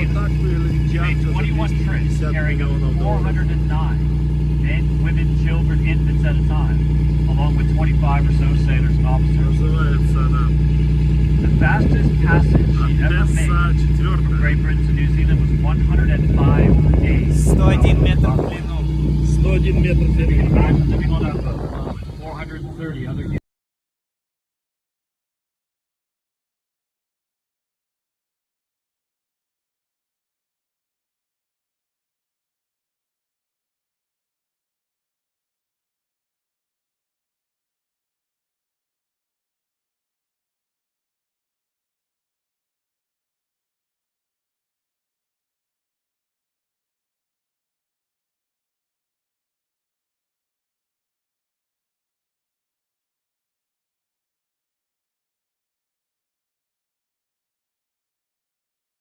Zealand. She made 21 trips, carrying up 409 men, women, children, infants at a time, along with 25 or so sailors and officers. The fastest passage she ever made from Great Britain to New Zealand was 105 days. 101 метр в длину. 101 метр в длину. Imagine living on a boat with 430 other